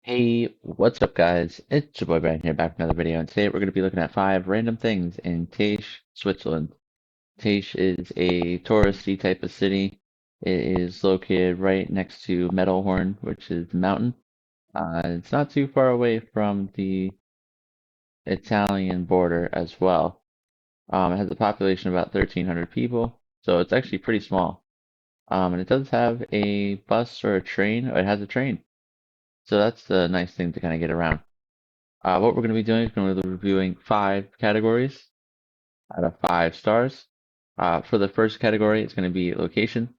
Hey, what's up guys? It's your boy Brian here back with another video, and today we're going to be looking at 5 random things in Täsch, Switzerland. Täsch is a touristy type of city. It is located right next to Meadowhorn, which is the mountain. It's not too far away from the Italian border as well. It has a population of about 1,300 people, so it's actually pretty small. And it does have a bus or a train. Oh, it has a train, so that's the nice thing to kind of get around. What we're going to be doing is going to be reviewing 5 categories out of 5 stars. For the first category, it's going to be location.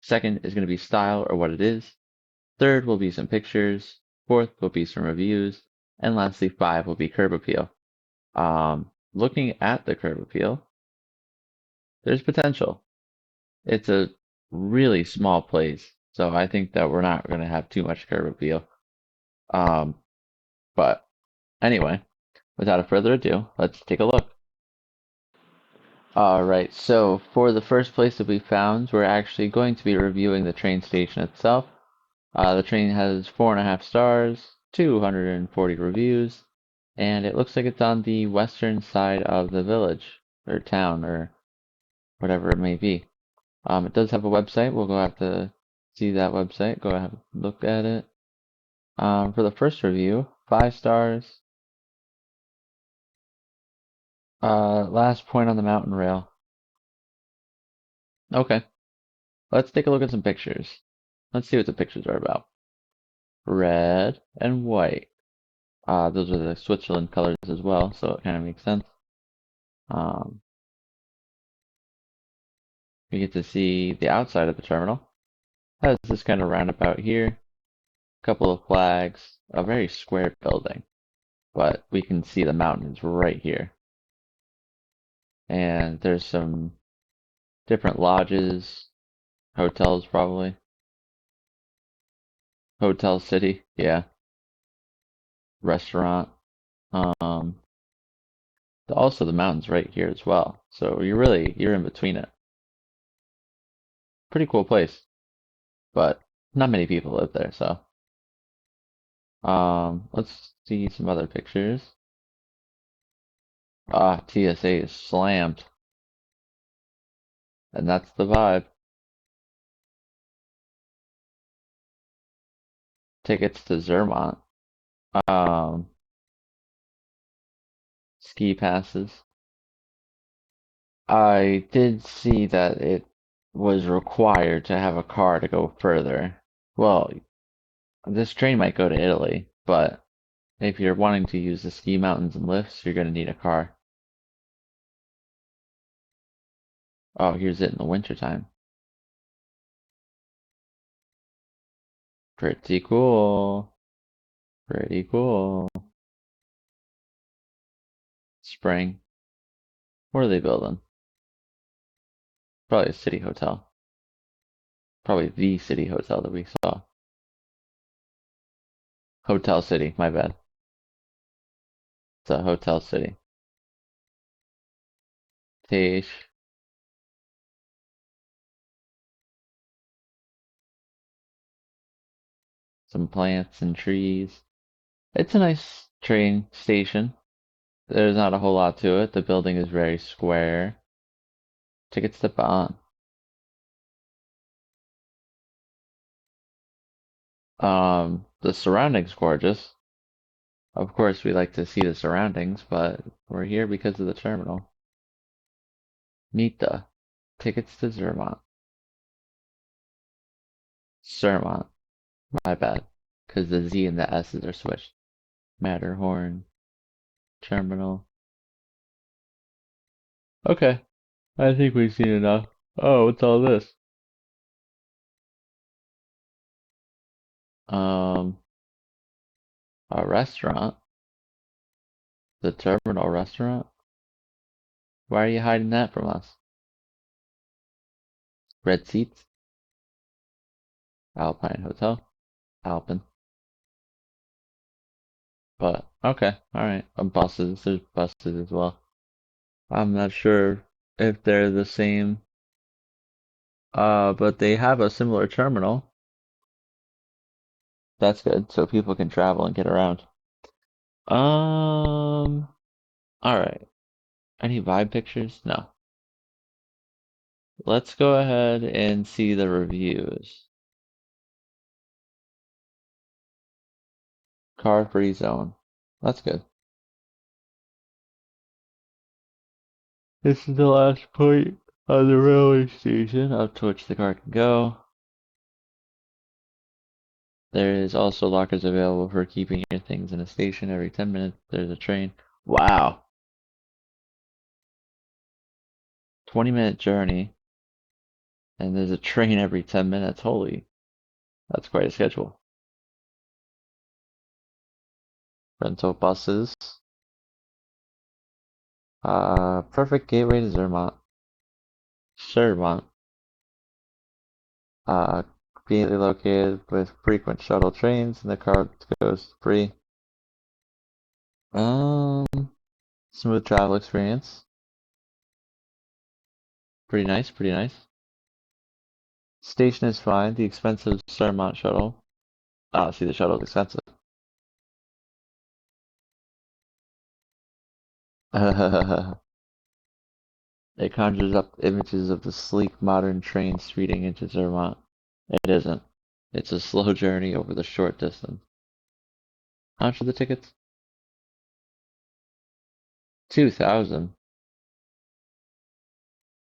Second is going to be style or what it is. Third will be some pictures. Fourth will be some reviews. And lastly, 5 will be curb appeal. Looking at the curb appeal, there's potential. It's a really small place, so I think that we're not going to have too much curb appeal. Um, but anyway, without further ado, let's take a look. All right, so for the first place that we found, we're actually going to be reviewing the train station itself. The train has 4.5 stars, 240 reviews, and it looks like it's on the western side of the village or town or whatever it may be. It does have a website. We'll go have to see that website. Go have a look at it. For the first review, 5 stars. Last point on the mountain rail. Okay, let's take a look at some pictures. Let's see what the pictures are about. Red and white. Those are the Switzerland colors as well, so it kind of makes sense. Um, we get to see the outside of the terminal. Has this kind of roundabout here, a couple of flags, a very square building, but we can see the mountains right here. And there's some different lodges, hotels probably. Hotel City, yeah. Restaurant. Um, also the mountains right here as well. So you're in between it. Pretty cool place, but not many people live there, so. Let's see some other pictures. TSA is slammed, and that's the vibe. Tickets to Zermatt. Um, ski passes. I did see that it was required to have a car to go further. Well, this train might go to Italy, but if you're wanting to use the ski mountains and lifts, you're gonna need a car. Oh, here's it in the wintertime. Pretty cool. Pretty cool. Spring. What are they building? Probably a city hotel. Probably the city hotel that we saw. Hotel City, my bad. It's a Hotel City. Tish, some plants and trees. It's a nice train station. There's not a whole lot to it. The building is very square. Tickets to Bonn. The surroundings gorgeous. Of course, we like to see the surroundings, but we're here because of the terminal. Mita. Tickets to Zermatt. Zermatt. My bad. Because the Z and the S's are switched. Matterhorn. Terminal. Okay. I think we've seen enough. Oh, what's all this? Um, a restaurant. The terminal restaurant. Why are you hiding that from us? Red seats. Alpine Hotel. Alpine. But okay, all right. Buses. There's buses as well. I'm not sure if they're the same. But they have a similar terminal. That's good. So people can travel and get around. All right. Any vibe pictures? No. Let's go ahead and see the reviews. Car-free zone. That's good. This is the last point of the railway station up to which the car can go. There is also lockers available for keeping your things in a station. Every 10 minutes, there's a train. Wow. 20-minute journey, and there's a train every 10 minutes. Holy, that's quite a schedule. Rental buses. Perfect gateway to Zermatt. Zermatt. Uh, Conveniently located with frequent shuttle trains, and the car goes free. Um, Smooth travel experience. Pretty nice, pretty nice. Station is fine. The expensive Zermatt shuttle. Ah, see, the shuttle's expensive. It conjures up images of the sleek modern train speeding into Zermatt. It isn't. It's a slow journey over the short distance. How much are the tickets? 2,000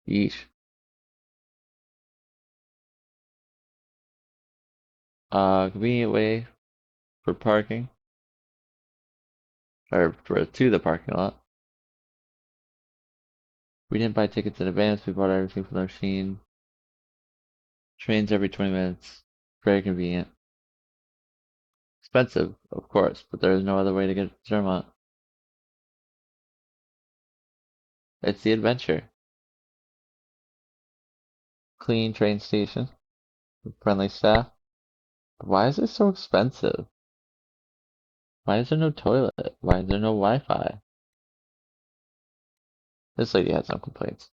each. Convenient way for parking, or to the parking lot. We didn't buy tickets in advance. We bought everything from the machine. Trains every 20 minutes. Very convenient. Expensive, of course, but there is no other way to get to Zermatt. It's the adventure. Clean train station. Friendly staff. Why is it so expensive? Why is there no toilet? Why is there no Wi-Fi? This lady had some complaints.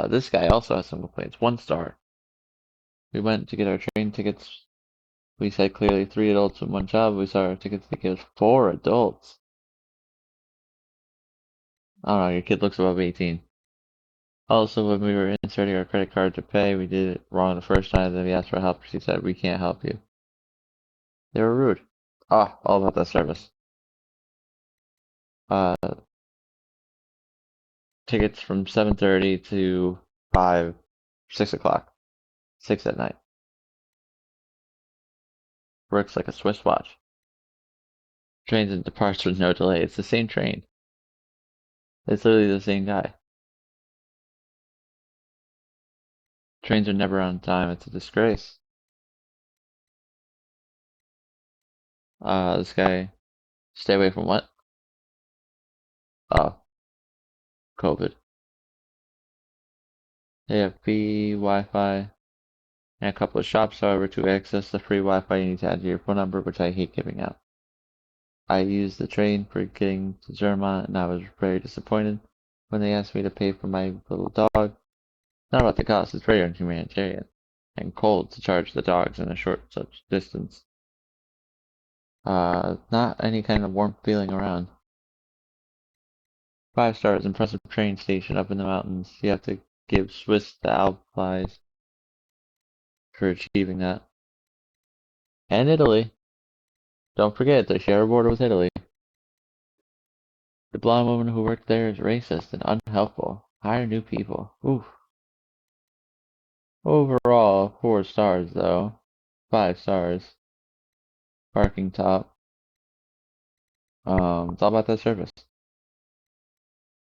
This guy also has some complaints. 1 star. We went to get our train tickets. We said clearly 3 adults and 1 child. We saw our tickets. They gave us 4 adults. I don't know. Your kid looks above 18. Also, when we were inserting our credit card to pay, we did it wrong the first time. Then we asked for help. She said, "We can't help you." They were rude. Ah, all about that service. Uh, Tickets from 7:30 to 5, 6 o'clock, 6 at night. Works like a Swiss watch. Trains and departs with no delay. It's the same train. It's literally the same guy. Trains are never on time. It's a disgrace. This guy, stay away from what? Oh, COVID. They have free Wi-Fi and a couple of shops. However, to access the free Wi-Fi, you need to enter your phone number, which I hate giving out. I used the train for getting to Zermatt, and I was very disappointed when they asked me to pay for my little dog. Not about the cost, it's very unhumanitarian and cold to charge the dogs in a short such distance. Not any kind of warm feeling around. 5 stars, impressive train station up in the mountains. You have to give Swiss the Alpes for achieving that. And Italy. Don't forget, they share a border with Italy. The blonde woman who worked there is racist and unhelpful. Hire new people. Oof. Overall, 4 stars though. 5 stars. Parking top. It's all about that service.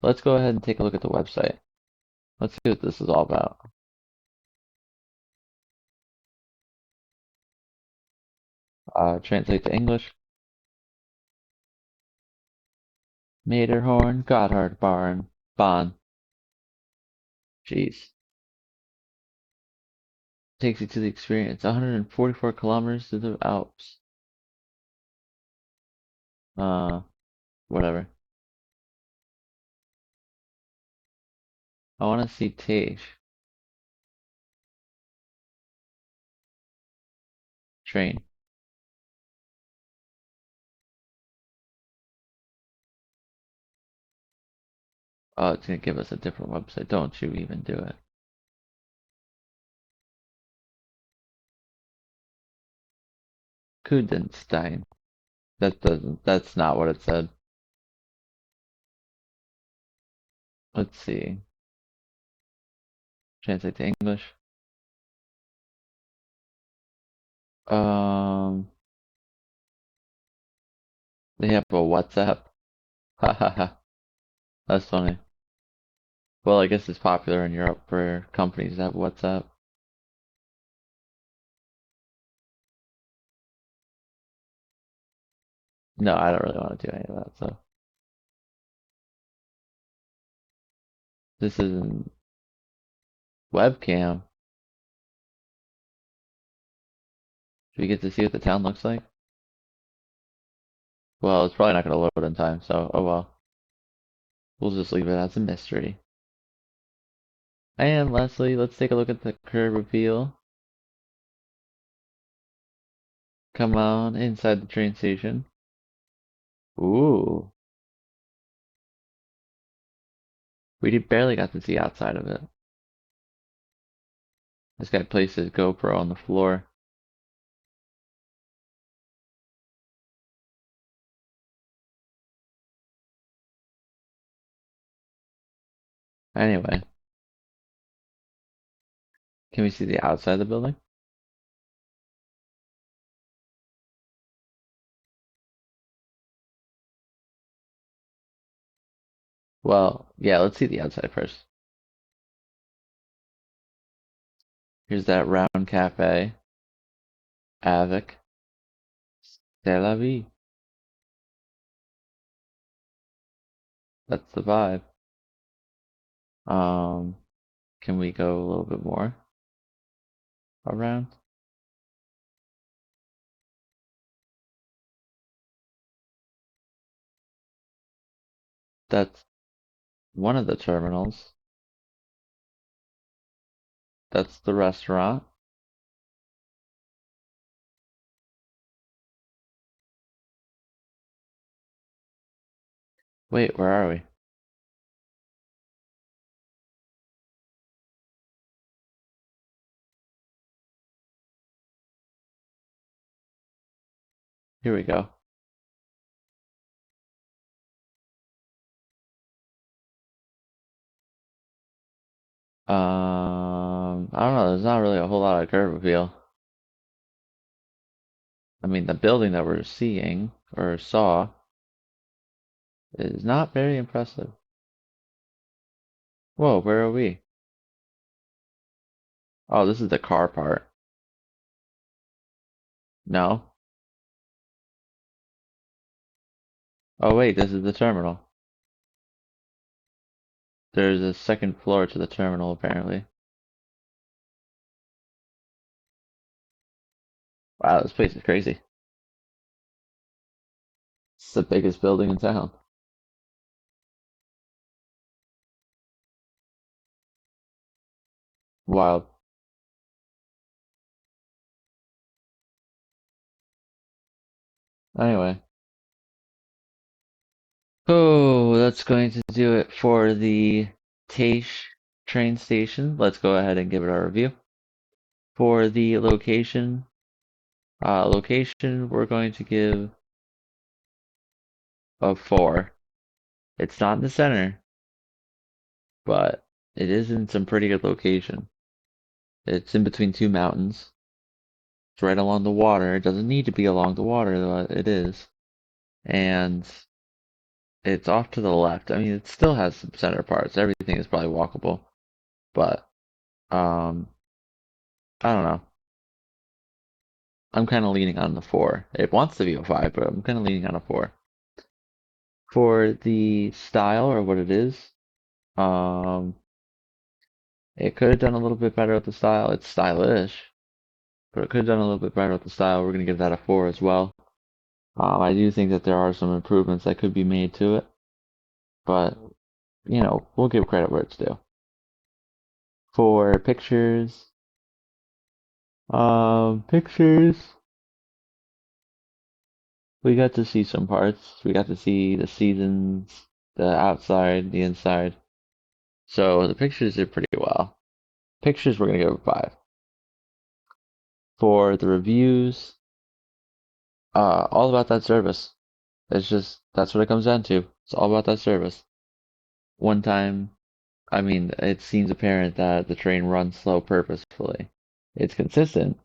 Let's go ahead and take a look at the website. Let's see what this is all about. Translate to English. Materhorn, Gotthard Barn, Bahn. Jeez. Takes you to the experience. 144 kilometers to the Alps. Uh, Whatever. I want to see Täsch. Train. Oh, it's gonna give us a different website. Don't you even do it. Kudenstein. That's not what it said. Let's see. Translate to English. Um, they have a WhatsApp. Ha ha ha. That's funny. Well, I guess it's popular in Europe for companies to have WhatsApp. No, I don't really want to do any of that. So this isn't webcam. Do we get to see what the town looks like? Well, it's probably not going to load in time, so oh well. We'll just leave it as a mystery. And lastly, let's take a look at the curb appeal. Come on, inside the train station. Ooh, barely got to see outside of it. This guy placed his GoPro on the floor. Anyway, can we see the outside of the building? Well, yeah, let's see the outside first. Here's that round cafe. Avec. C'est la vie. That's the vibe. Um, can we go a little bit more around? That's one of the terminals. That's the restaurant. Wait, where are we? Here we go. I don't know. There's not really a whole lot of curb appeal. I mean, the building that we're seeing or saw is not very impressive. Whoa, where are we? Oh, this is the car part. No. Oh, wait, this is the terminal. There's a second floor to the terminal, apparently. Wow, this place is crazy. It's the biggest building in town. Wild. Anyway. Oh, that's going to do it for the Täsch train station. Let's go ahead and give it our review. For the location, we're going to give a 4. It's not in the center, but it is in some pretty good location. It's in between two mountains. It's right along the water. It doesn't need to be along the water, though it is. And it's off to the left. I mean, it still has some center parts. Everything is probably walkable, but um, I don't know. I'm kind of leaning on the 4. It wants to be a 5, but I'm kind of leaning on a 4. For the style or what it is, um, it could have done a little bit better with the style. It's stylish, but it could have done a little bit better with the style. We're going to give that a 4 as well. I do think that there are some improvements that could be made to it, but we'll give credit where it's due. For pictures, we got to see some parts. We got to see the seasons, the outside, the inside. So the pictures did pretty well. Pictures we're gonna give a 5. For the reviews, all about that service. It's just that's what it comes down to. It's all about that service. One time, I mean, it seems apparent that the train runs slow purposefully. It's consistent,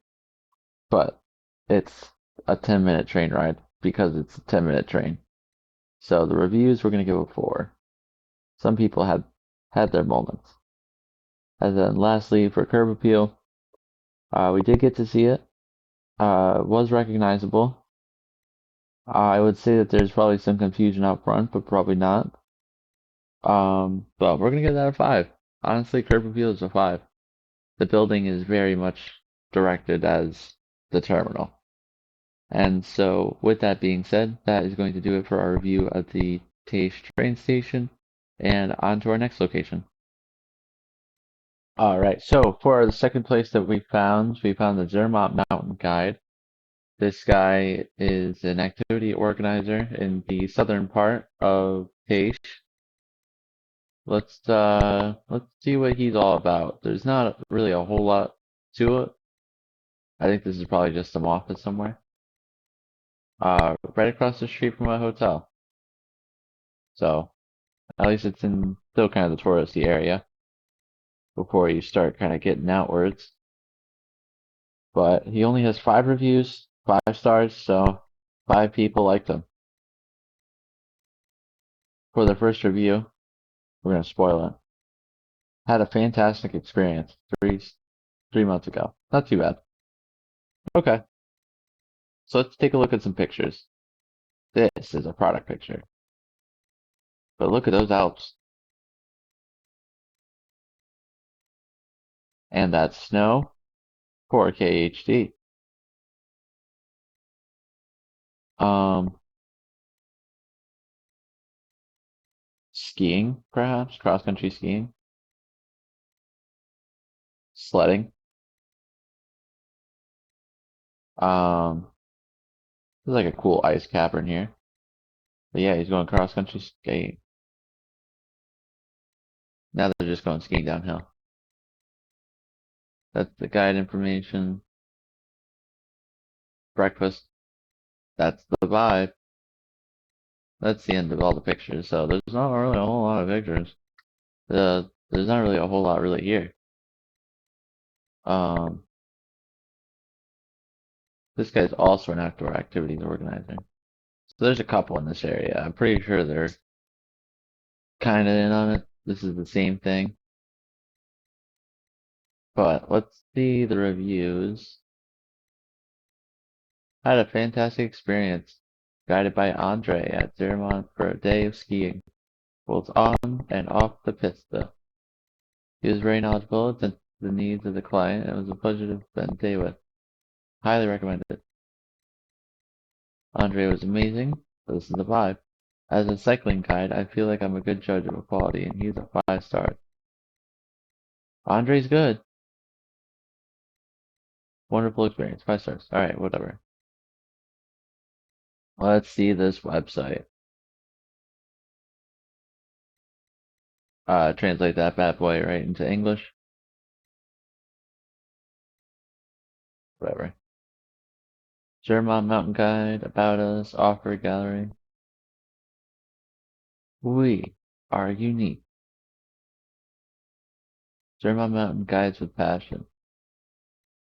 but it's a 10-minute train ride because it's a 10-minute train. So the reviews we're gonna give a 4. Some people had their moments. And then lastly, for curb appeal, we did get to see it. It was recognizable. I would say that there's probably some confusion out front, but probably not. But we're gonna give that a 5. Honestly, curb appeal is a 5. The building is very much directed as the terminal. And so, with that being said, that is going to do it for our review of the Täsch train station, and on to our next location. All right, so for the second place that we found the Zermatt Mountain Guide. This guy is an activity organizer in the southern part of Täsch. Let's see what he's all about. There's not really a whole lot to it. I think this is probably just some office somewhere. Right across the street from a hotel. So at least it's in still kind of the touristy area before you start kind of getting outwards. But he only has 5 reviews, 5 stars, so 5 people liked him. For the first review, we're gonna spoil it. Had a fantastic experience 3 months ago. Not too bad. Okay, so let's take a look at some pictures. This is a product picture, but look at those Alps and that snow. 4K HD. Um, skiing, perhaps cross country skiing, sledding. There's like a cool ice cavern here. But yeah, he's going cross country skiing. Now they're just going skiing downhill. That's the guide information. Breakfast. That's the vibe. That's the end of all the pictures. So there's not really a whole lot of pictures. There's not really a whole lot really here. Um, this guy's also an outdoor activities organizer. So there's a couple in this area. I'm pretty sure they're kind of in on it. This is the same thing. But let's see the reviews. I had a fantastic experience, guided by Andre at Zermatt for a day of skiing, both on and off the pista. He was very knowledgeable, attentive to the needs of the client, and it was a pleasure to spend the day with. Highly recommended. Andre was amazing, but this is the vibe. As a cycling guide, I feel like I'm a good judge of quality, and he's a 5 star. Andre's good. Wonderful experience. 5 stars. Alright, whatever. Let's see this website. Translate that bad boy right into English. Whatever. Zermatt Mountain Guide, About Us, Offer Gallery. We are unique. Zermatt Mountain Guides with Passion.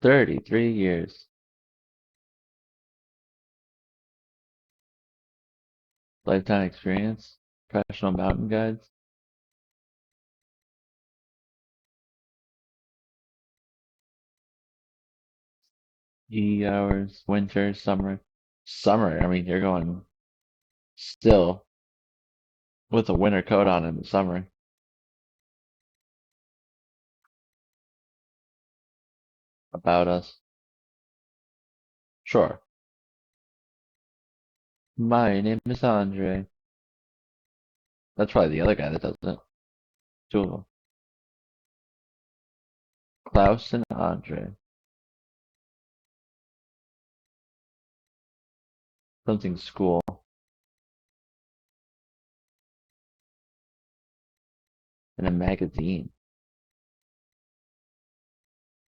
33 years. Lifetime experience. Professional mountain guides. E hours. Winter, summer. Summer, I mean, you're going still with a winter coat on in the summer. About Us. Sure. My name is Andre. That's probably the other guy that does it. 2 of them. Klaus and Andre. Something school. in a magazine.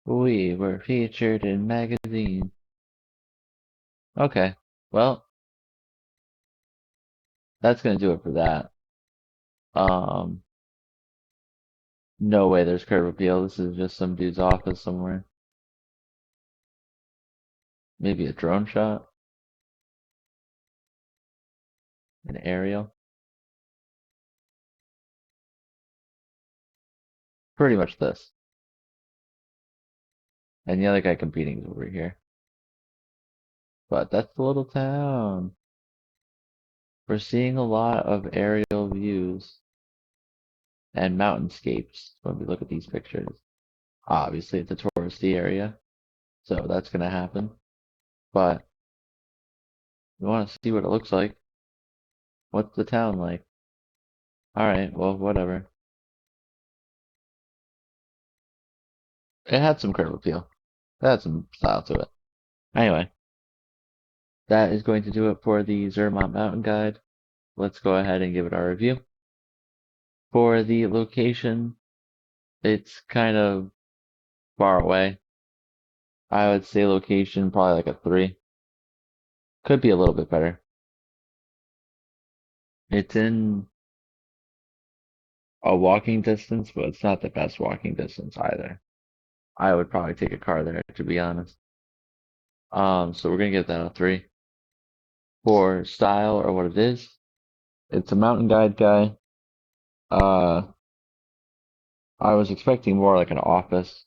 We were featured in magazine. Okay, well, that's gonna do it for that. Um, no way there's curb appeal. This is just some dude's office somewhere. Maybe a drone shot, an aerial. Pretty much this. And the other guy competing is over here. But that's the little town. We're seeing a lot of aerial views and mountainscapes when we look at these pictures. Obviously, it's a touristy area, so that's gonna happen. But we want to see what it looks like. What's the town like? Alright, well, whatever. It had some curb appeal. It had some style to it. Anyway, that is going to do it for the Zermatt Mountain Guide. Let's go ahead and give it our review. For the location, it's kind of far away. I would say location probably like a 3. Could be a little bit better. It's in a walking distance, but it's not the best walking distance either. I would probably take a car there, to be honest. So we're gonna give that a 3. For style or what it is, it's a mountain guide guy. Uh, I was expecting more like an office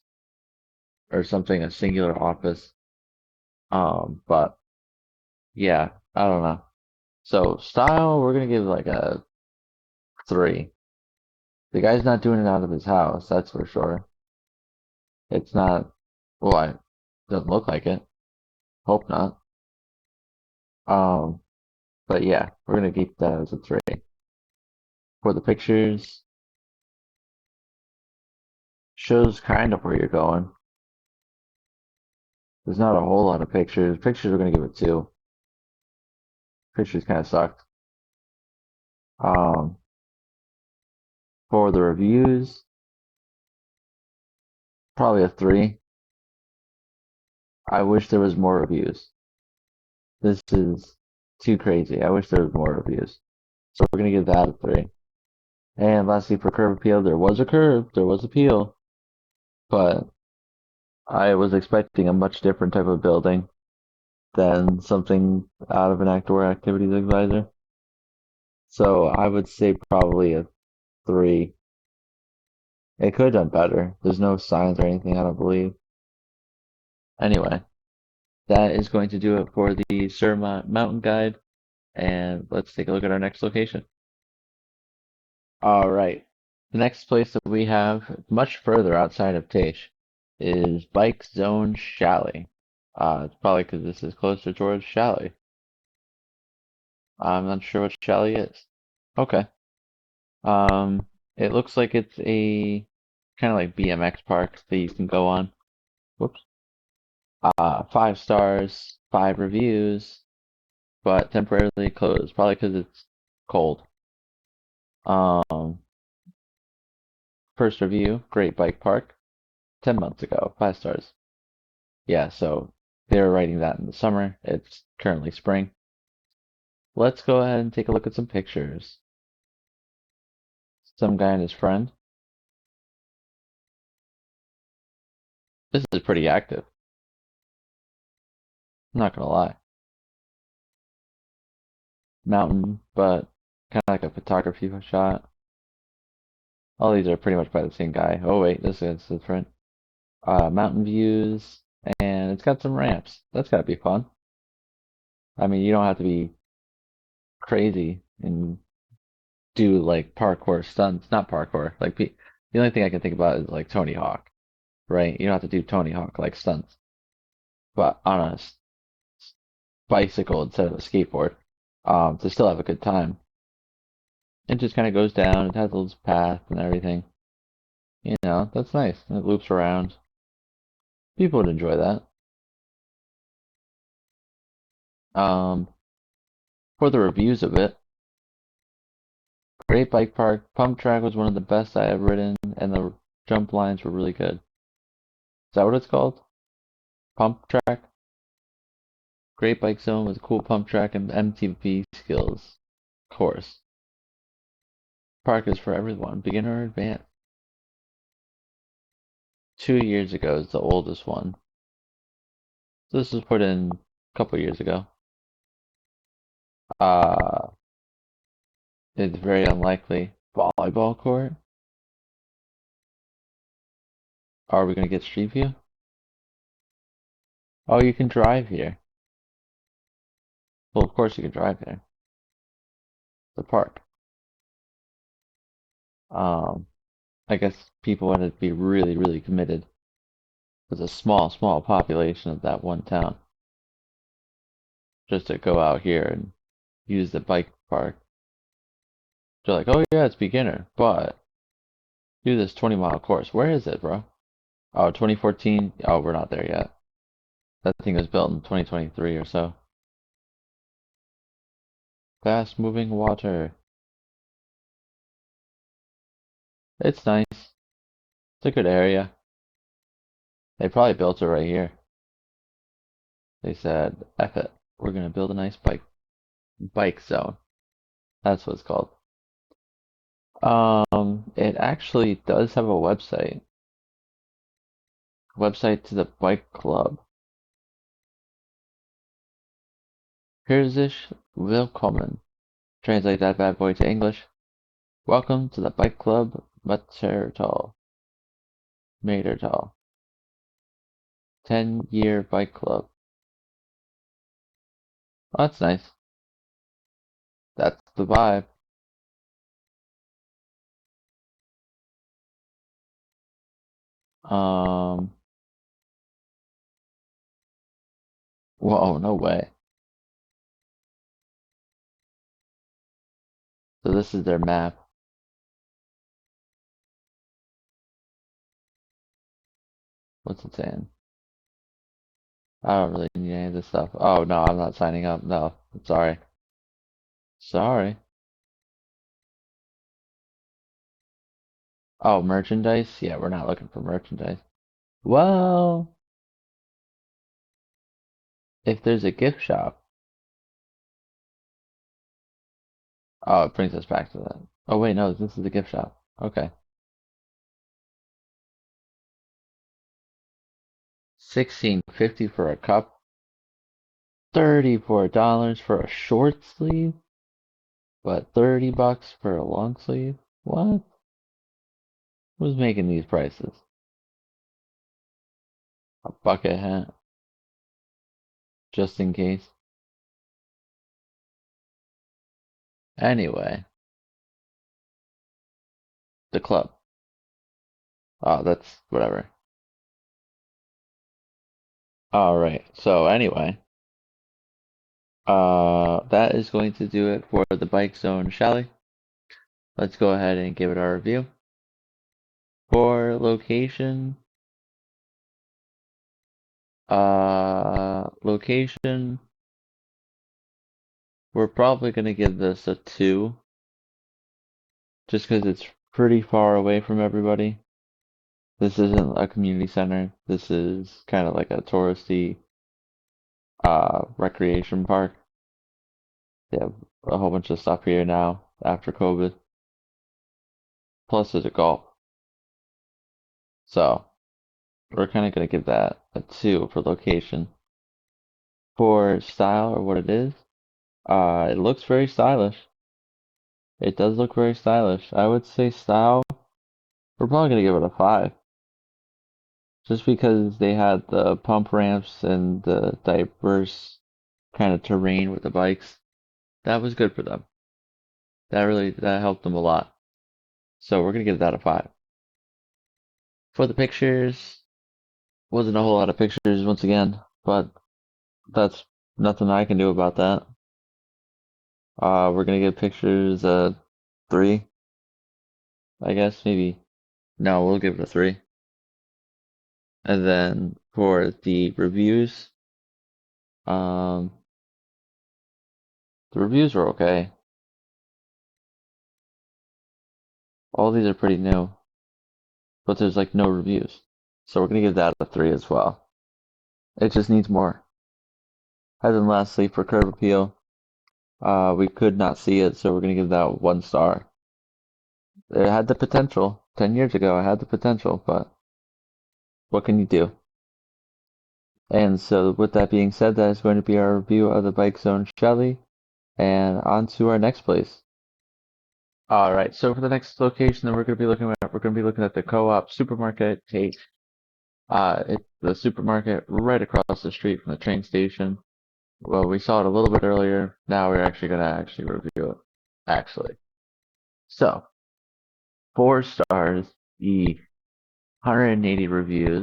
or something, a singular office. But yeah, I don't know. So style, we're gonna give like a 3. The guy's not doing it out of his house, that's for sure. It's not, well, I doesn't look like it. Hope not. Um, but yeah, we're gonna keep that as a 3. For the pictures, shows kind of where you're going. There's not a whole lot of pictures. Pictures, we're gonna give it 2. Pictures kind of sucked. Um, for the reviews, probably a 3. I wish there was more reviews. This is too crazy. I wish there was more reviews. So we're gonna give that a 3. And lastly, for curb appeal, there was a curb, there was appeal, but I was expecting a much different type of building than something out of an outdoor activities advisor. So I would say probably a 3. It could have done better. There's no signs or anything, I don't believe. Anyway, that is going to do it for the Surmont Mountain Guide, and let's take a look at our next location. All right. The next place that we have, much further outside of Täsch, is Bike Zone Chalet. It's probably because this is closer towards Chalet. I'm not sure what Chalet is. Okay. It looks like it's a kind of like BMX park that you can go on. Whoops. 5 stars, 5 reviews, but temporarily closed, probably because it's cold. Um, First review, great bike park, 10 months ago, 5 stars. Yeah, so they were writing that in the summer. It's currently spring. Let's go ahead and take a look at some pictures. Some guy and his friend. This is pretty active. I'm not gonna lie. Mountain, but kind of like a photography shot. All these are pretty much by the same guy. Oh wait, this is different. Mountain views, and it's got some ramps. That's gotta be fun. I mean, you don't have to be crazy and do like parkour stunts. Not parkour. Like the only thing I can think about is like Tony Hawk, right? You don't have to do Tony Hawk like stunts, but on a bicycle instead of a skateboard, to still have a good time. It just kind of goes down. It has a little path and everything. You know, that's nice. It loops around. People would enjoy that. Um, for the reviews of it, Great bike park. Pump track was one of the best I have ridden, and the jump lines were really good. Is that what it's called? Pump track? Great bike zone with a cool pump track and MTB skills. Course. Park is for everyone, beginner or advanced. 2 years ago is the oldest one. So this was put in a couple years ago. Uh, it's very unlikely. Volleyball court? Are we gonna get Street View? Oh, you can drive here. Well, of course you can drive here. The park. Um, I guess people wanted to be really, really committed. There's a small, small population of that one town. Just to go out here and use the bike park. They're like, oh yeah, it's beginner, but do this 20-mile course. Where is it, bro? Oh, 2014. Oh, we're not there yet. That thing was built in 2023 or so. Fast moving water. It's nice. It's a good area. They probably built it right here. They said, F it. We're gonna build a nice bike zone. That's what it's called. It actually does have a website. Website to the bike club. Herzlich willkommen. Translate that bad boy to English. Welcome to the bike club Matertal. 10-year bike club. Oh, that's nice. That's the vibe. Um, whoa, no way. So this is their map. What's it saying? I don't really need any of this stuff. Oh, no, I'm not signing up. No, I'm sorry. Sorry. Oh, merchandise? Yeah, we're not looking for merchandise. Well, if there's a gift shop. Oh, it brings us back to that. Oh, wait, no, this is the gift shop. Okay. 16.50 for a cup. $34 for a short sleeve, but 30 bucks for a long sleeve? What? Who's making these prices? A bucket hat, just in case. Anyway, the club. Oh, that's whatever. Alright, so anyway, that is going to do it for the bike zone, shall we? Let's go ahead and give it our review. For location, location, we're probably gonna give this a 2, just because it's pretty far away from everybody. This isn't a community center. This is kind of like a touristy recreation park. They have a whole bunch of stuff here now after COVID. Plus, there's a golf. So we're kind of gonna give that a 2 for location. For style or what it is, it looks very stylish. It does look very stylish. I would say style. We're probably gonna give it a 5, just because they had the pump ramps and the diverse kind of terrain with the bikes. That was good for them. That helped them a lot. So we're gonna give that a 5. For the pictures, wasn't a whole lot of pictures once again, but that's nothing I can do about that. We're gonna give pictures a 3, I guess, maybe. No, we'll give it a 3. And then for the reviews, um, the reviews were okay. All these are pretty new, but there's like no reviews. So we're gonna give that a 3 as well. It just needs more. And then lastly, for curb appeal, we could not see it, so we're gonna give that 1 star. It had the potential. 10 years ago, it had the potential, but what can you do? And so, with that being said, that is going to be our review of the Bike Zone Shelly, and on to our next place. All right, so for the next location that we're going to be looking at, we're going to be looking at the Co-op Supermarket Tate. It's the supermarket right across the street from the train station. Well, we saw it a little bit earlier. Now we're actually going to actually review it. Actually, so 4 stars, the 180 reviews,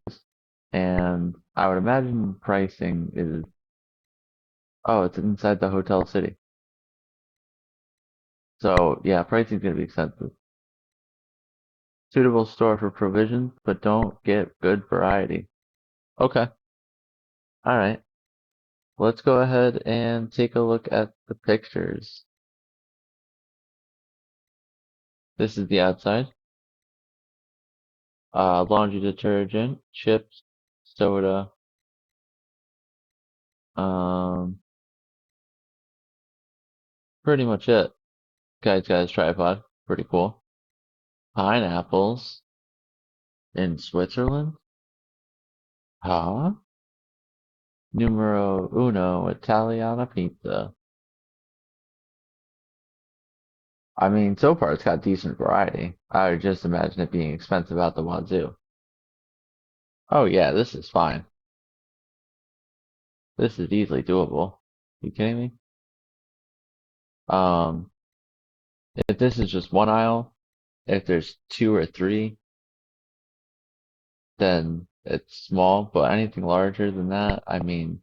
and I would imagine pricing is, oh, it's inside the Hotel City. So yeah, pricing is going to be expensive. Suitable store for provisions, but don't get good variety. Okay, all right. Let's go ahead and take a look at the pictures. This is the outside. Laundry detergent, chips, soda, um, pretty much it. Guy's tripod, pretty cool. Pineapples in Switzerland? Huh? Numero uno Italiana pizza. I mean, so far it's got decent variety. I would just imagine it being expensive out the wazoo. Oh yeah, this is fine. This is easily doable. You kidding me? Um, if this is just one aisle, if there's two or three, then it's small, but anything larger than that, I mean,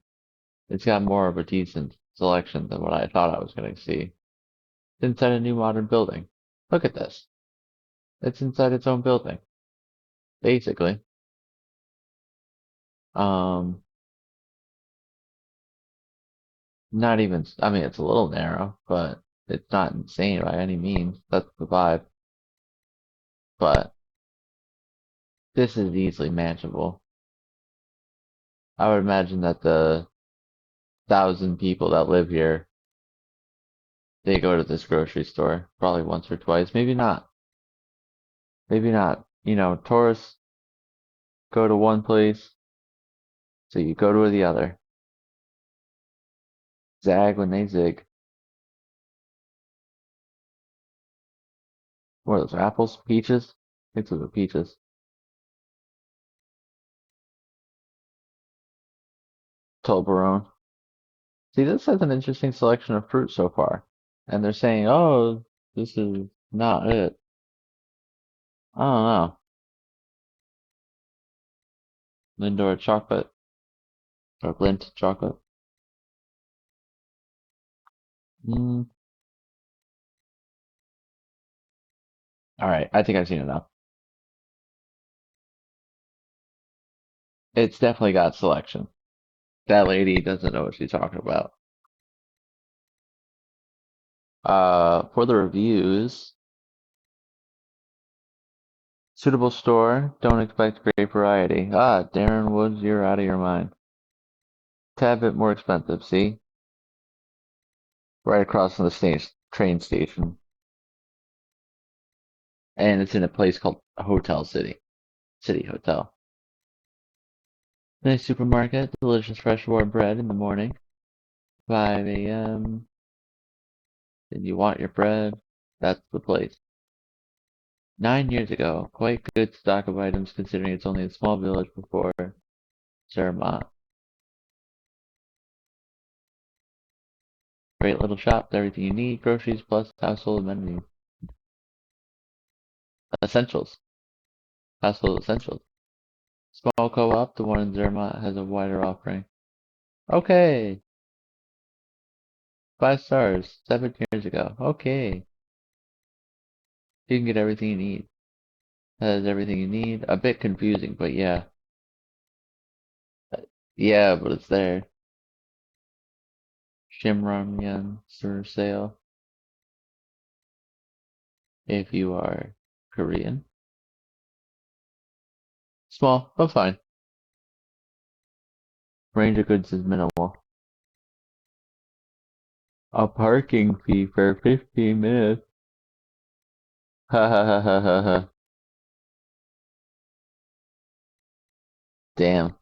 it's got more of a decent selection than what I thought I was going to see. It's inside a new modern building. Look at this. It's inside its own building, basically. Um, Not even, I mean, it's a little narrow, but it's not insane by any means. That's the vibe. But this is easily manageable. I would imagine that the 1,000 people that live here, they go to this grocery store probably once or twice. Maybe not. Maybe not. You know, tourists go to one place, so you go to the other. Zag when they zig. What are those, apples? Peaches? I think those are peaches. Toblerone. See, this has an interesting selection of fruit so far. And they're saying, oh, this is not it. I don't know. Lindor chocolate or Lindt chocolate. Mm, all right, I think I've seen enough. It's definitely got selection. That lady doesn't know what she's talking about. For the reviews, suitable store, don't expect great variety. Ah, Darren Woods, you're out of your mind. Tad bit more expensive, see? Right across from the train station. And it's in a place called Hotel City. City Hotel. Nice supermarket, delicious fresh warm bread in the morning. 5 a.m. Did you want your bread? That's the place. 9 years ago, quite good stock of items considering it's only a small village before Zermatt. Great little shop, everything you need, groceries plus household amenities. Essentials. Household essentials. Small co-op, the one in Zermatt has a wider offering. Okay. 5 stars. 7 years ago. Okay. You can get everything you need. That is everything you need. A bit confusing, but yeah. Yeah, but it's there. Shimron yen for sale. If you are Korean. Small, but fine. Range of goods is minimal. A parking fee for 15 minutes. Ha ha ha ha ha ha. Damn.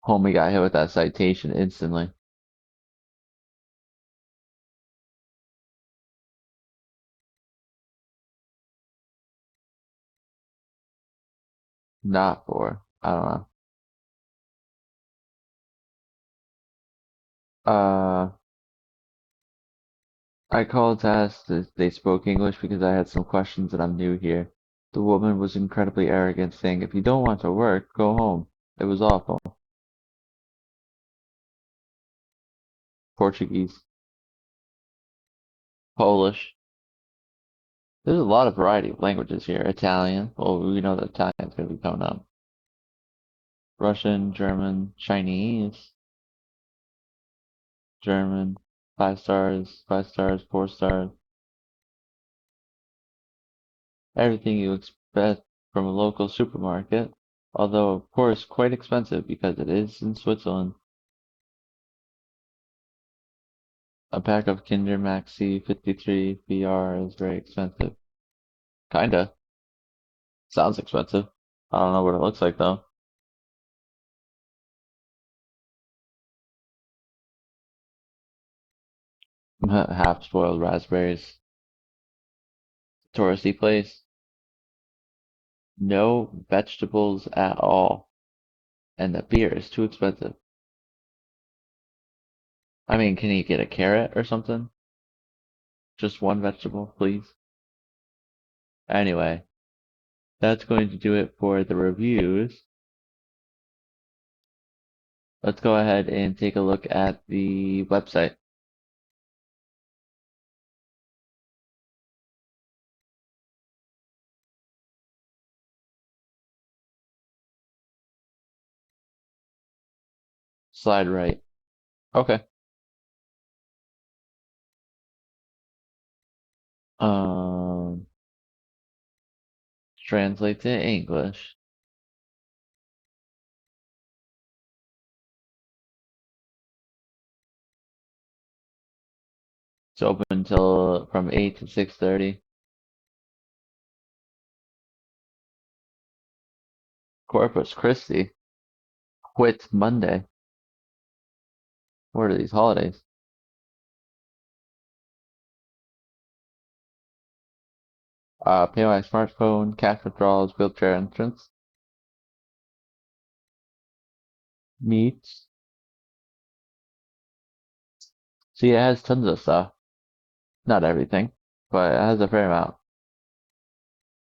Homie got hit with that citation instantly. Not for. I don't know. I called to ask if they spoke English because I had some questions and I'm new here. The woman was incredibly arrogant, saying, "If you don't want to work, go home." It was awful. Portuguese, Polish. There's a lot of variety of languages here. Italian. Well, we know that Italian's going to be coming up. Russian, German, Chinese, German. 5 stars, 5 stars, 4 stars. Everything you expect from a local supermarket, although of course quite expensive because it is in Switzerland. A pack of Kinder Maxi 53 BR is very expensive. Kinda. Sounds expensive. I don't know what it looks like though. Half spoiled raspberries. Touristy place. No vegetables at all. And the beer is too expensive. I mean, can you get a carrot or something? Just one vegetable, please. Anyway, that's going to do it for the reviews. Let's go ahead and take a look at the website. Slide right. Okay. Um, Translate to English. It's open until from 8 to 6:30. Corpus Christi quit Monday. What are these holidays? Pay by smartphone, cash withdrawals, wheelchair entrance, meets. See, it has tons of stuff. Not everything, but it has a fair amount.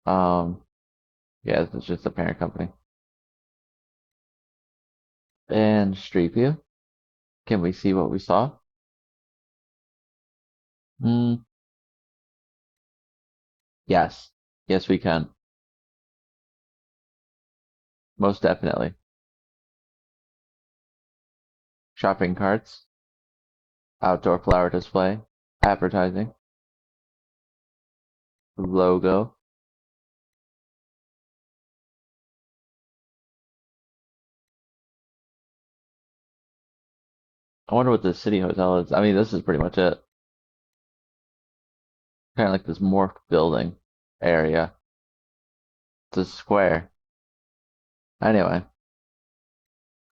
Um, yeah, it's just a parent company. And Street View. Can we see what we saw? Hmm. Yes. Yes, we can. Most definitely. Shopping carts, outdoor flower display, advertising, logo. I wonder what the city hotel is. I mean, this is pretty much it. Kind of like this morphed building area. It's a square. Anyway,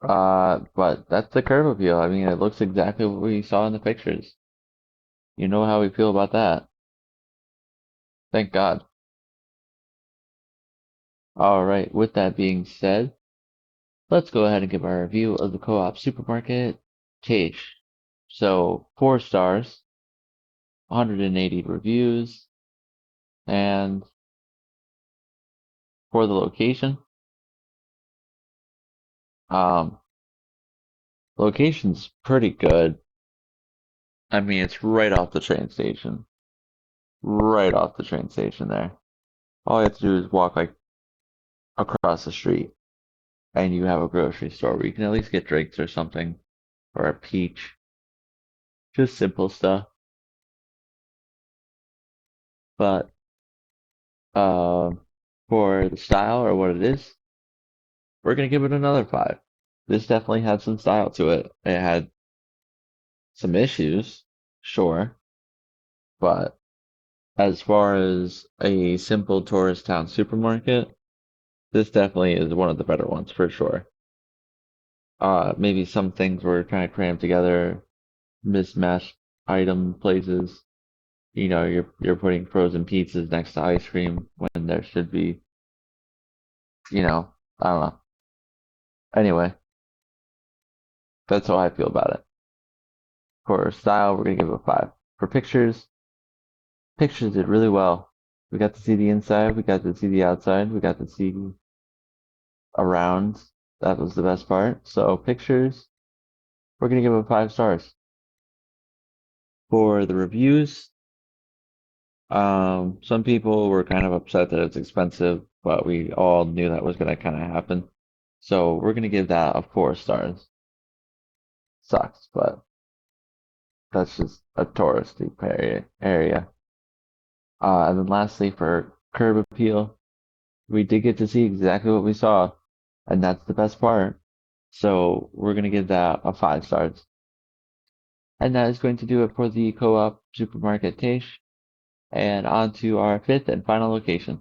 but that's the curb appeal. I mean, it looks exactly what we saw in the pictures. You know how we feel about that. Thank God. All right, with that being said, let's go ahead and give our review of the co-op supermarket, Täsch. So, 4 stars, 180 reviews, and for the location, um, location's pretty good. I mean, it's right off the train station. Right off the train station there. All you have to do is walk like across the street and you have a grocery store where you can at least get drinks or something or a peach. Just simple stuff. But Uh, for the style or what it is, we're gonna give it another five. This definitely had some style to it. It had some issues, sure, but as far as a simple tourist town supermarket, this definitely is one of the better ones for sure. Maybe some things were kind of crammed together, mismatched item places. You know, you're putting frozen pizzas next to ice cream when there should be, I don't know. Anyway, that's how I feel about it. For style, we're gonna give it a five. For pictures, pictures did really well. We got to see the inside, we got to see the outside, we got to see around. That was the best part. So pictures, we're gonna give it 5 stars. For the reviews, some people were kind of upset that it's expensive, but we all knew that was gonna kind of happen. So we're gonna give that a 4 stars. Sucks, but that's just a touristy area. And then lastly, for curb appeal, we did get to see exactly what we saw, and that's the best part. So we're gonna give that a 5 stars. And that is going to do it for the co-op supermarket Täsch. And on to our fifth and final location.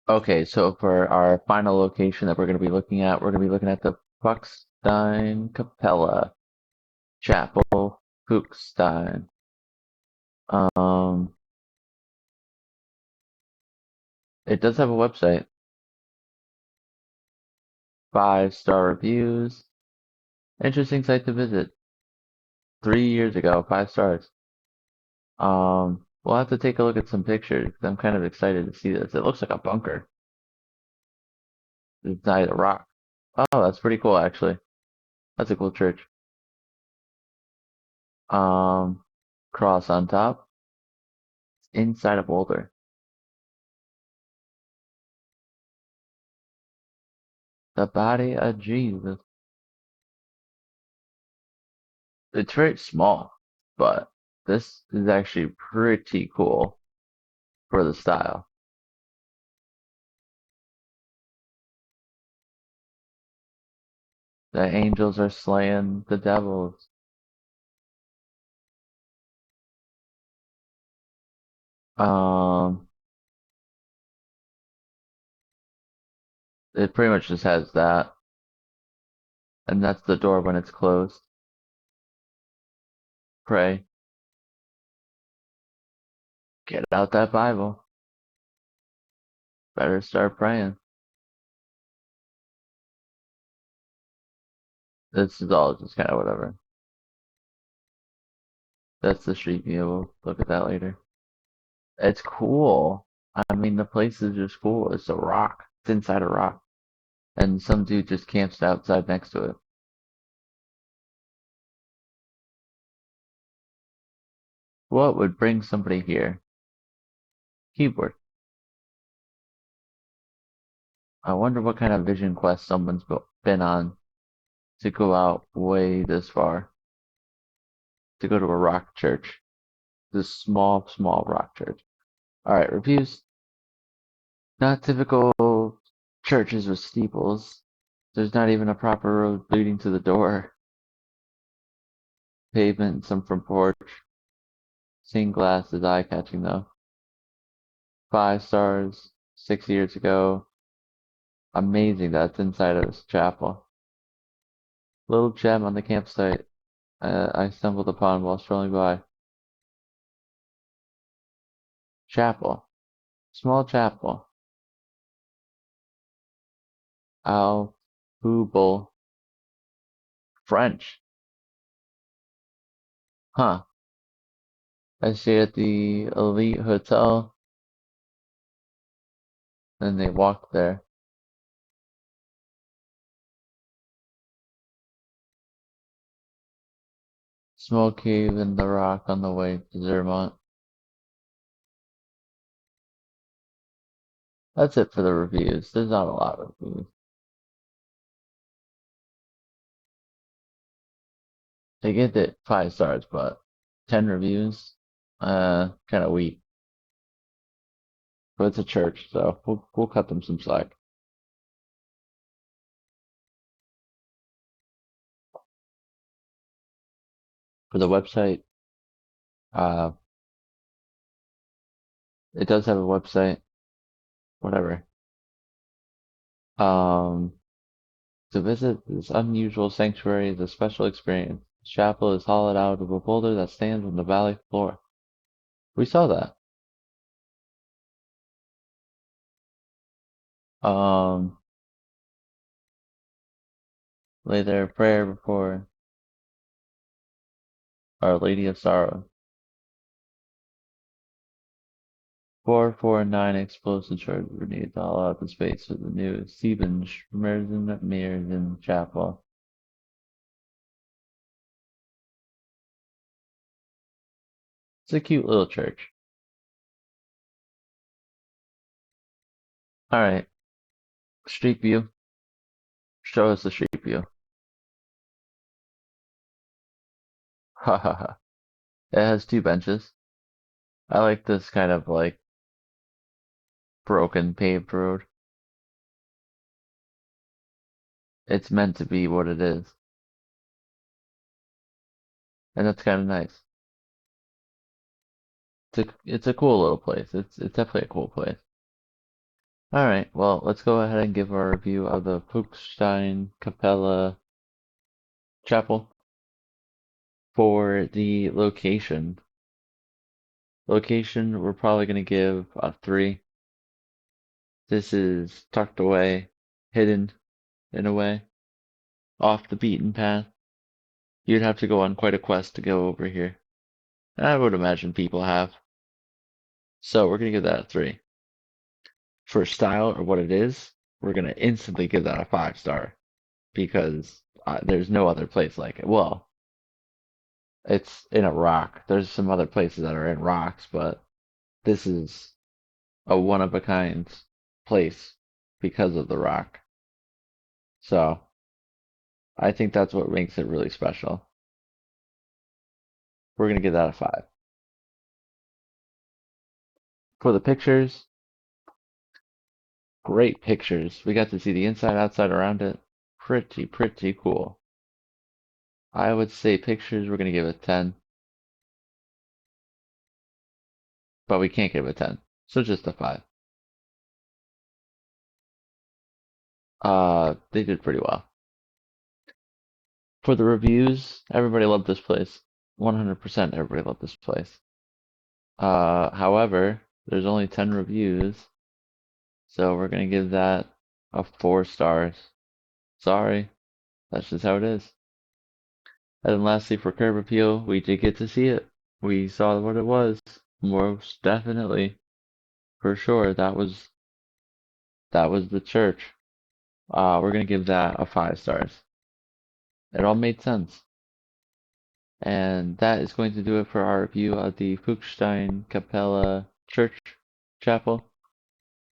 Okay, so for our final location that we're going to be looking at, we're going to be looking at the Puckstein Capella Chapel, Puckstein. Um, it does have a website, 5-star reviews, interesting site to visit. 3 years ago, 5 stars. We'll have to take a look at some pictures 'cause I'm kind of excited to see this. It looks like a bunker inside a rock. Oh, that's pretty cool, actually. That's a cool church. Um, Cross on top, inside a boulder. The body of Jesus. It's very small, but this is actually pretty cool for the style. The angels are slaying the devils. Um, it pretty much just has that, and that's the door when it's closed. Pray. Get out that Bible. Better start praying. This is all just kind of whatever. That's the street view. We'll look at that later. It's cool. I mean, the place is just cool. It's a rock. It's inside a rock. And some dude just camps outside next to it. What would bring somebody here? Keyboard. I wonder what kind of vision quest someone's been on to go out way this far to go to a rock church. This small, small rock church. Alright, reviews. Not typical churches with steeples. There's not even a proper road leading to the door. Pavement and some front porch. Stained glass is eye-catching though. 5 stars, 6 years ago. Amazing that it's inside of this chapel. Little gem on the campsite I stumbled upon while strolling by. Chapel. Small chapel. Al Hubel. French. Huh. I stayed at the Elite Hotel, and they walked there. Small cave in the rock on the way to Zermatt. That's it for the reviews. There's not a lot of reviews. They get it 5 stars, but 10 reviews, kind of weak. but it's a church, so we'll cut them some slack. For the website, uh, it does have a website, whatever. Um, to visit this unusual sanctuary is a special experience. The chapel is hollowed out of a boulder that stands on the valley floor. We saw that. Um, lay there prayer before Our Lady of Sorrow. 449 explosive charges were needed to hollow out the space for the new Siebenschmerzen Chapel. It's a cute little church. Alright, street view. Show us the street view. Ha ha ha. It has two benches. I like this kind of like broken paved road. It's meant to be what it is. And that's kind of nice. It's a cool little place. It's definitely a cool place. Alright, well, let's go ahead and give our review of the Puchstein Capella Chapel. For the location, we're probably going to give a 3. This is tucked away, hidden in a way, off the beaten path. You'd have to go on quite a quest to go over here. I would imagine people have. So we're going to give that a 3. For style or what it is, we're going to instantly give that a 5-star because there's no other place like it. Well, it's in a rock. There's some other places that are in rocks, but this is a one of a kind place because of the rock. So I think that's what makes it really special. We're gonna give that a 5. For the pictures, great pictures. We got to see the inside, outside, around it. Pretty cool. I would say pictures, we're gonna give it 10, but we can't give it 10. So just a 5. They did pretty well. For the reviews, everybody loved this place. 100% everybody loved this place. However, there's only 10 reviews, so we're gonna give that a 4 stars. Sorry, that's just how it is. And then lastly, for curb appeal, we did get to see it. We saw what it was. Most definitely, for sure, that was the church. We're gonna give that a 5 stars. It all made sense. And that is going to do it for our review of the Fuchstein Capella Church Chapel.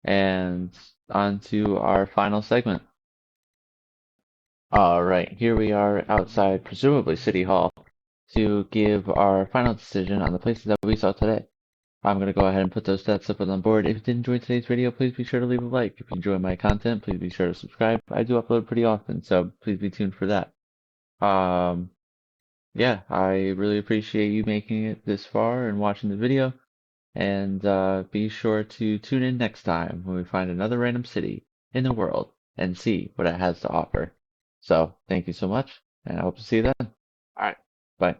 And on to our final segment. All right, here we are outside, presumably City Hall, to give our final decision on the places that we saw today. I'm going to go ahead and put those stats up on the board. If you did enjoy today's video, please be sure to leave a like. If you enjoy my content, please be sure to subscribe. I do upload pretty often, so please be tuned for that. Yeah, I really appreciate you making it this far and watching the video. And be sure to tune in next time when we find another random city in the world and see what it has to offer. So, thank you so much, and I hope to see you then. All right, bye.